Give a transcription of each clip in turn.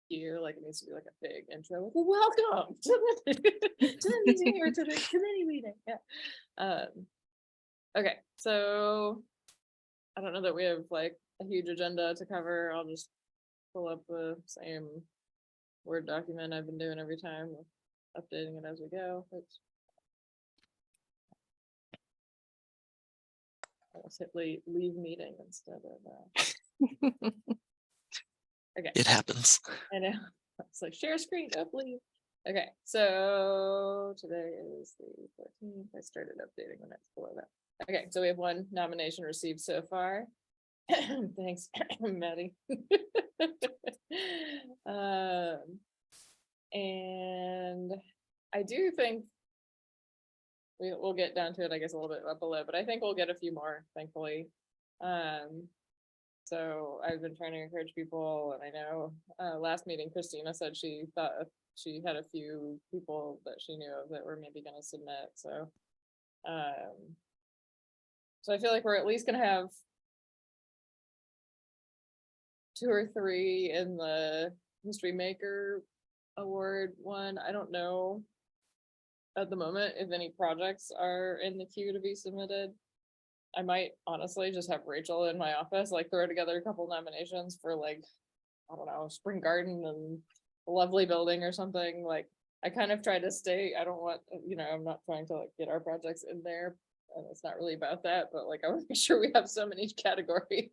you, like it needs to be like a big intro, like, welcome to the meeting or to the committee meeting. Yeah. Okay, so I don't know that we have like a huge agenda to cover. I'll just pull up the same Word document I've been doing every time, updating it as we go. Oops. Let's hit leave meeting instead of okay. It happens. I know. It's like share screen, oh please. Okay, so today is the 14th. I started updating when it's below that. Okay, so we have one nomination received so far. Thanks, Maddie. And I do think we'll get down to it, I guess, a little bit up below, but I think we'll get a few more, thankfully. So I've been trying to encourage people, and I know last meeting Christina said she thought she had a few people that she knew of that were maybe going to submit. So I feel like we're at least going to have 2 or 3 in the History Maker Award one. I don't know at the moment if any projects are in the queue to be submitted. I might honestly just have Rachel in my office, like throw together a couple nominations for like, I don't know, Spring Garden and a Lovely Building or something. Like I kind of try to stay, I don't want, I'm not trying to like get our projects in there. And it's not really about that, but like I want to make sure we have some in each category.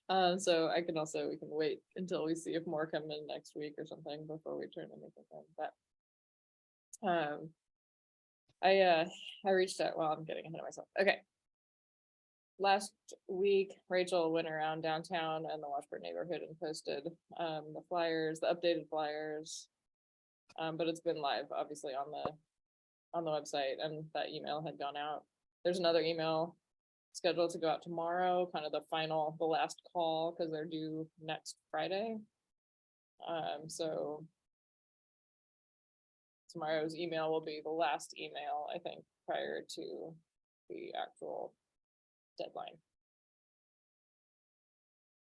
So we can wait until we see if more come in next week or something before we turn anything in. But I reached out. Well, I'm getting ahead of myself. Okay. Last week, Rachel went around downtown and the Washburn neighborhood and posted the flyers, the updated flyers. But it's been live, obviously, on the website, and that email had gone out. There's another email scheduled to go out tomorrow, kind of the last call, because they're due next Friday. So tomorrow's email will be the last email, I think, prior to the actual deadline.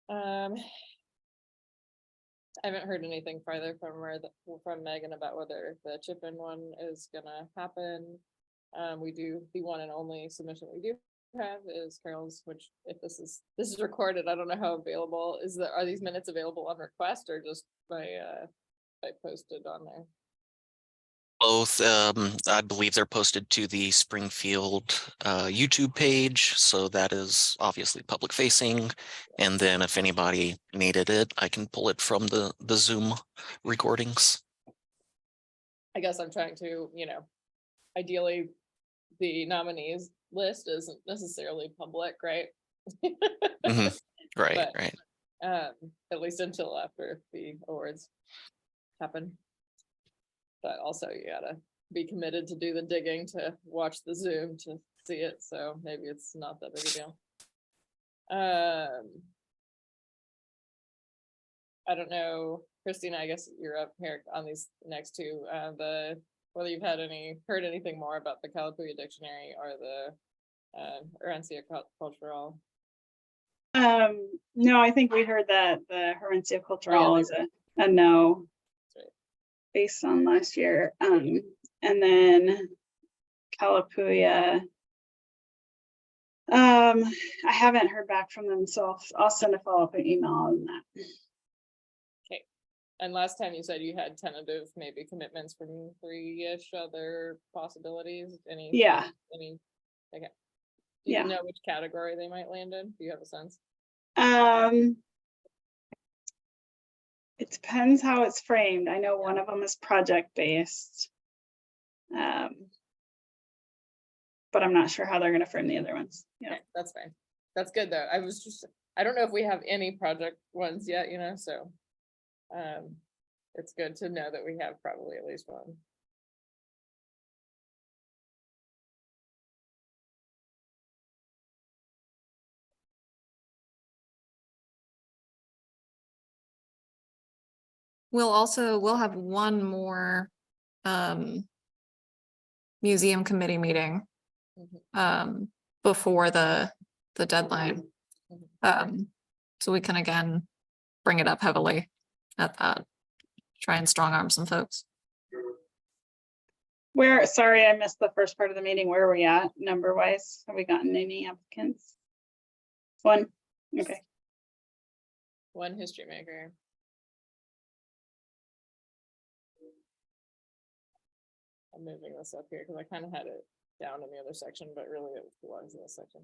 I haven't heard anything further from Megan about whether the chip-in one is gonna happen. The one and only submission we do have is Carol's, which if this is recorded, I don't know how available are these minutes available on request or just by posted on there? Both, I believe they're posted to the Springfield YouTube page, so that is obviously public facing. And then if anybody needed it, I can pull it from the Zoom recordings. I guess I'm trying to, ideally the nominees list isn't necessarily public, right? Mm-hmm. Right, But, right. At least until after the awards happen. But also you gotta be committed to do the digging to watch the Zoom to see it. So maybe it's not that big a deal. I don't know, Christina, I guess you're up here on these next two. Whether you've heard anything more about the Kalapuya Dictionary or the Herencia Cultural. No, I think we heard that the Herencia Cultural is a no. Right. Based on last year. And then Kalapuya. I haven't heard back from them, so I'll send a follow-up email on that. Okay. And last time you said you had tentative maybe commitments from 3-ish other possibilities. Yeah. Okay. Do you know which category they might land in? Do you have a sense? It depends how it's framed. I know one of them is project-based. But I'm not sure how they're going to frame the other ones. Yeah, okay, that's fine. That's good though. I don't know if we have any project ones yet, so it's good to know that we have probably at least one. We'll have one more museum committee meeting before the deadline. So we can again bring it up heavily at that. try and strong arm some folks. Where, sorry, I missed the first part of the meeting. Where are we at number wise? Have we gotten any applicants? One, okay. One history maker. I'm moving this up here because I kind of had it down in the other section, but really it belongs in this section.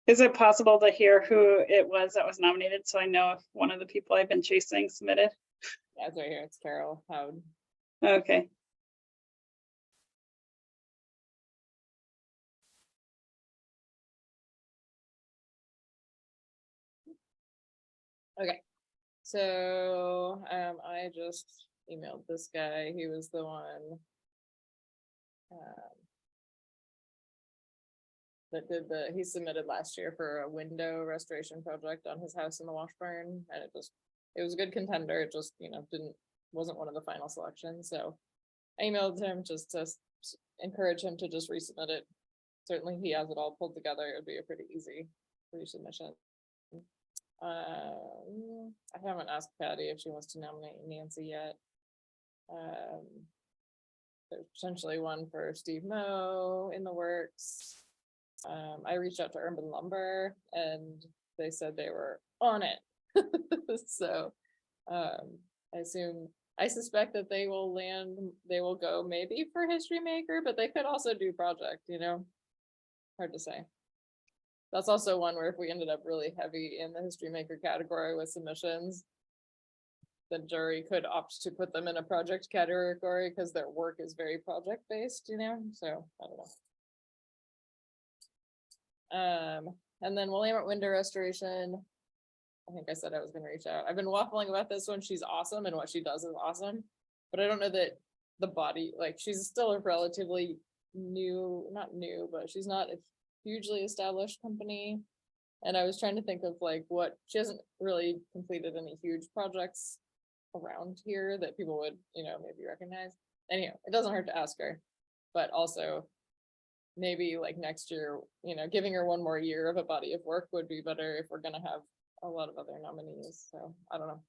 Is it possible to hear who it was that was nominated? So I know if one of the people I've been chasing submitted. Yeah, it's right here. It's Carol Howd. Okay. Okay, so I just emailed this guy. He was the one that did he submitted last year for a window restoration project on his house in the Washburn, and it was a good contender. It just, wasn't one of the final selections. So I emailed him just to encourage him to just resubmit it. Certainly he has it all pulled together. It would be a pretty easy resubmission. I haven't asked Patty if she wants to nominate Nancy yet. There's potentially one for Steve Moe in the works. I reached out to Urban Lumber and they said they were on it. So I suspect that they will go maybe for History Maker, but they could also do project, hard to say. That's also one where if we ended up really heavy in the History Maker category with submissions, the jury could opt to put them in a project category because their work is very project based, so I don't know. And then Willamette Window Restoration. I think I said I was going to reach out. I've been waffling about this one. She's awesome and what she does is awesome, but I don't know that the body, like she's still a relatively not new, but she's not a hugely established company. And I was trying to think of she hasn't really completed any huge projects around here that people would, maybe recognize. Anyhow, it doesn't hurt to ask her, but also maybe next year, giving her one more year of a body of work would be better if we're going to have a lot of other nominees. So I don't know.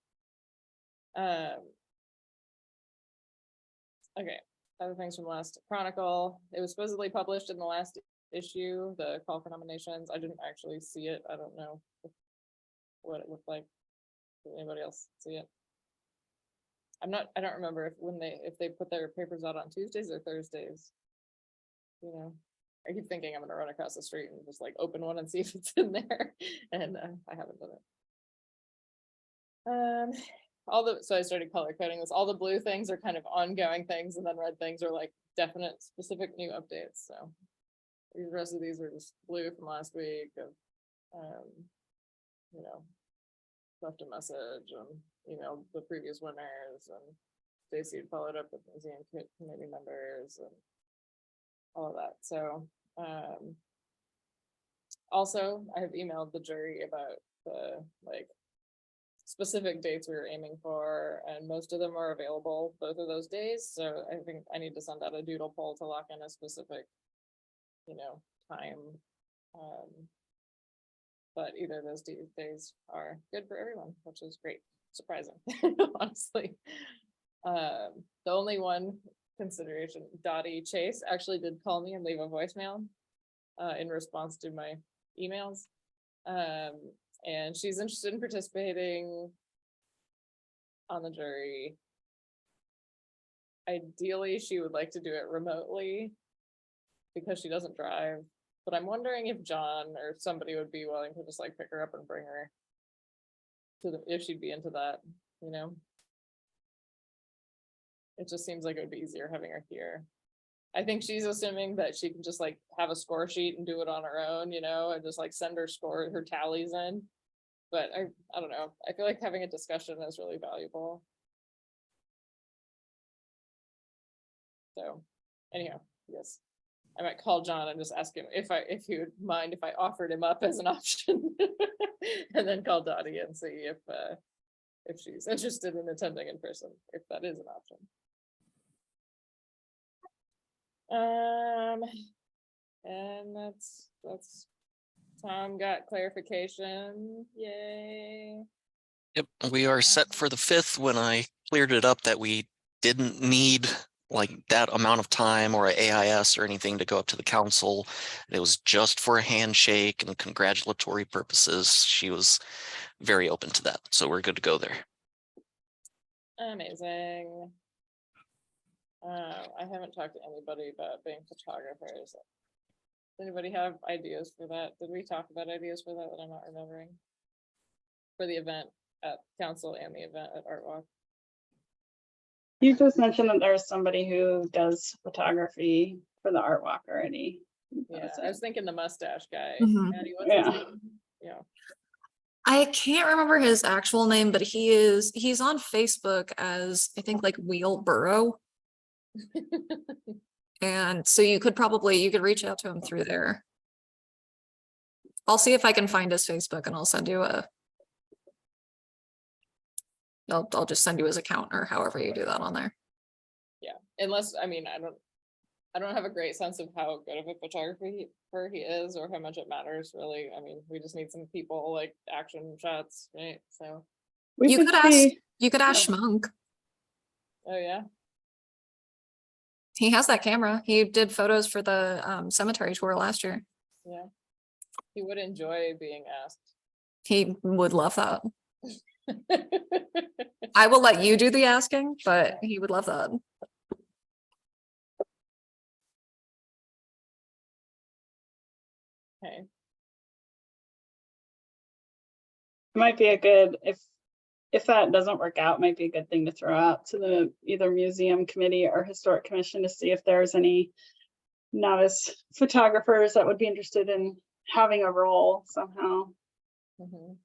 Okay, other things from last Chronicle. It was supposedly published in the last issue, the call for nominations. I didn't actually see it. I don't know what it looked like. Did anybody else see it? I don't remember if they put their papers out on Tuesdays or Thursdays. I keep thinking I'm gonna run across the street and just open one and see if it's in there. And I haven't done it. So I started color coding this. All the blue things are kind of ongoing things, and then red things are definite specific new updates. So the rest of these are just blue from last week of left a message and emailed the previous winners, and Stacy had followed up with museum committee members and all of that. So also I have emailed the jury about the specific dates we were aiming for, and most of them are available both of those days. So I think I need to send out a doodle poll to lock in a specific time. But either of those days are good for everyone, which is great. Surprising, honestly. The only one consideration, Dottie Chase actually did call me and leave a voicemail in response to my emails. And she's interested in participating on the jury. Ideally, she would like to do it remotely because she doesn't drive. But I'm wondering if John or somebody would be willing to just pick her up and bring her to if she'd be into that, It just seems like it would be easier having her here. I think she's assuming that she can just have a score sheet and do it on her own, and just send her tallies in. But I don't know. I feel like having a discussion is really valuable. So anyhow, yes. I might call John and just ask him if he would mind if I offered him up as an option, and then call Dottie and see if she's interested in attending in person, if that is an option. And that's Tom got clarification. Yay. Yep, we are set for the 5th. When I cleared it up that we didn't need like that amount of time or a AIS or anything to go up to the council. It was just for a handshake and congratulatory purposes. She was very open to that. So we're good to go there. Amazing. I haven't talked to anybody about being photographers. Does anybody have ideas for that? Did we talk about ideas for that I'm not remembering? For the event at council and the event at Art Walk? You just mentioned that there's somebody who does photography for the art walk already. That Yeah, was I it. was thinking the mustache guy. Mhm. Maddie, what's his Yeah. name? Yeah. I can't remember his actual name, but he's on Facebook as I think like Wheelborough. And so you could reach out to him through there. I'll see if I can find his Facebook and I'll send you I'll just send you his account or however you do that on there. Yeah, unless, I mean, I don't have a great sense of how good of a photographer he is or how much it matters really. I mean, we just need some people like action shots, right? So, We You could could see, You could ask Oh. Schmunk. oh yeah, He has that camera. He did photos for the cemetery tour last year. yeah. He would enjoy being asked. He would love that. I will let you do the asking, but he would love that. Okay, it might be a good, if that doesn't work out, might be a good thing to throw out to the either museum committee or historic commission to see if there's any novice photographers that would be interested in having a role somehow. mhm.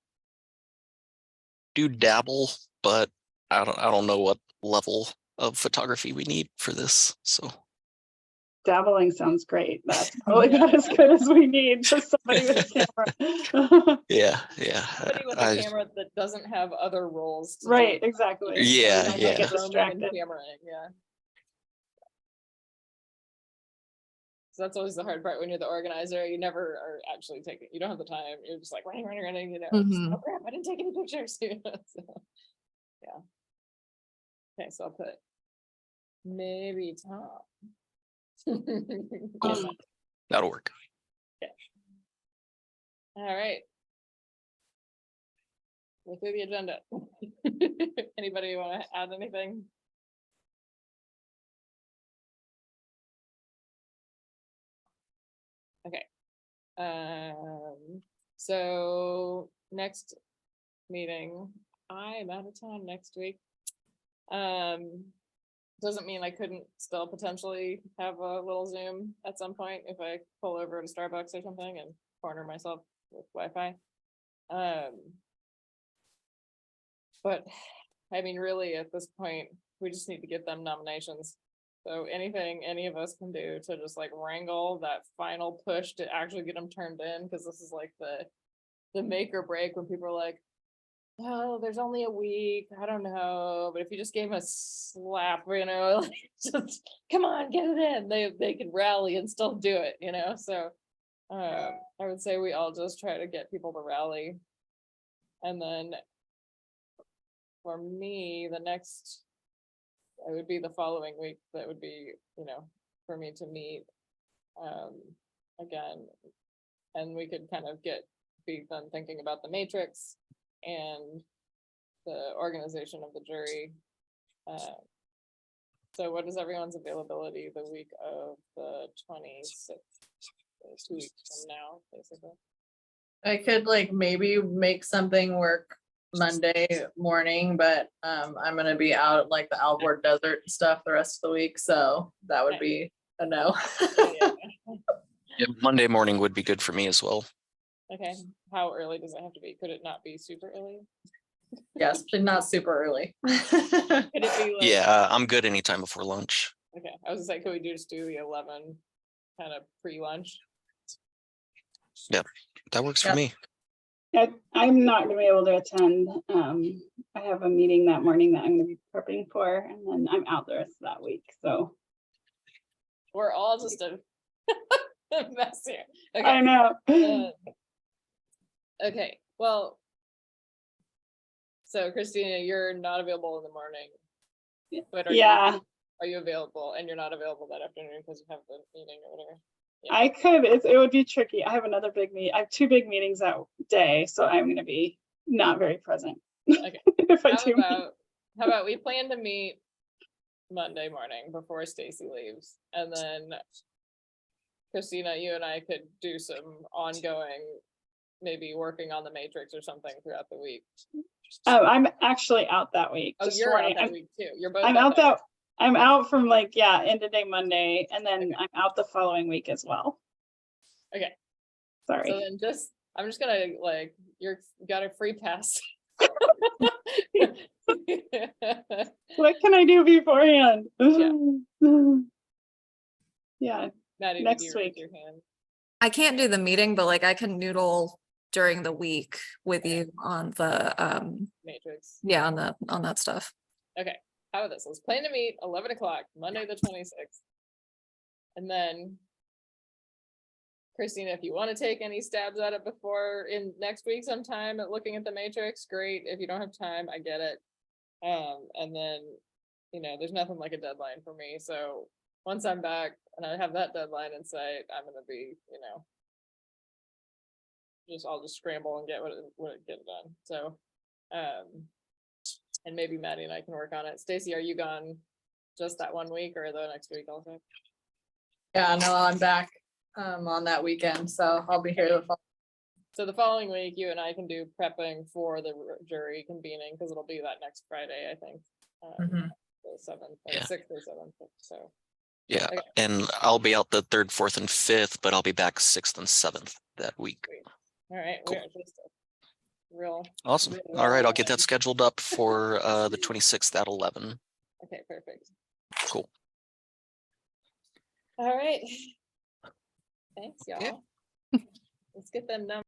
Do dabble, but I don't know what level of photography we need for this. So Dabbling sounds great. That's probably about as good as we need, just somebody with a camera. yeah. Somebody with a camera that doesn't have other roles. to do. Right, exactly. Yeah, Don't yeah. get Filming and distracted. cameraing, yeah. So that's always the hard part when you're the organizer. You never are actually taking, you don't have the time. You're just like running, you know. just, Mhm. oh crap, I didn't take any pictures. So, yeah. Okay, so I'll put maybe Tom. That'll work. All right. We're through the agenda. Anybody want to add anything? Okay. So next meeting, I'm out of town next week. Doesn't mean I couldn't still potentially have a little Zoom at some point if I pull over to Starbucks or something and corner myself with Wi-Fi. But I mean, really at this point, we just need to get them nominations. So anything any of us can do to just like wrangle that final push to actually get them turned in, because this is like the make or break when people are like, oh, there's only a week, I don't know, but if you just gave them a slap, you know, like, just come on, get it in, they could rally and still do it, you know, so I would say we all just try to get people to rally. And then for me, the next, it would be the following week, that would be, you know, for me to meet again, and we could kind of be done thinking about the matrix and the organization of the jury. So what is everyone's availability the week of the 26th? 2 weeks from now, basically. I could like maybe make something work Monday morning, but I'm gonna be out at like the Alvord Desert and stuff the rest of the week, so that would be a no. Yeah. Yeah, Monday morning would be good for me as well. Okay, how early does it have to be? Could it not be super early? Yes, but not super early. Could it be like? Yeah, I'm good anytime before lunch. Okay, I was gonna say, could we just do the 11 kind of pre-lunch? That works for Yep. me. I'm not gonna be able to attend. I have a meeting that morning that I'm gonna be prepping for, and then I'm out the rest of that week, so. We're all just a mess here. I Okay, know. okay, well. So Christina, you're not available in the morning. Yeah. But are Yeah. Are you available? And you're not available that afternoon because you have the meeting or whatever. Yeah. I could, it would be tricky. I have another big meet. I have 2 big meetings that day, so I'm gonna be not very present. Okay. If I How do. about we plan to meet Monday morning before Stacy leaves, and then Christina, you and I could do some ongoing, maybe working on the matrix or something throughout the week. I'm actually out that week. Oh, just you're out warning. that week too. You're both I'm out that. that, I'm out from like, yeah, end of day Monday, and then Okay. I'm out the following week as well. Okay. Sorry. So then I'm just gonna like, you got a free pass. What can I do beforehand? Yeah. Yeah, Maddie, Next did you raise week. your hand? I can't do the meeting, but like I can noodle during the week with you on the, Matrix. yeah, on that stuff. Okay, how about this? Let's plan to meet 11 o'clock, Monday, the 26th. And then Christina, if you want to take any stabs at it before in next week sometime at looking at the matrix, great. If you don't have time, I get it. And then, there's nothing like a deadline for me. So once I'm back and I have that deadline in sight, I'm gonna be, I'll just scramble and get get it done. So, and maybe Maddie and I can work on it. Stacy, are you gone just that 1 week or the next week also? Yeah, no, I'm back on that weekend, so I'll be here the fall. So the following week, you and I can do prepping for the jury convening, because it'll be that next Friday, I think. The 7th, or Yeah. 6th or 7th, so. Yeah, Okay. and I'll be out the 3rd, 4th, and 5th, but I'll be back 6th and 7th that week. All right, we are just a real. Awesome. real All right, I'll get well-aligned. that scheduled up for the 26th at 11. Okay, perfect. Cool. All right. Thanks, Yeah. y'all. Let's get them numbers.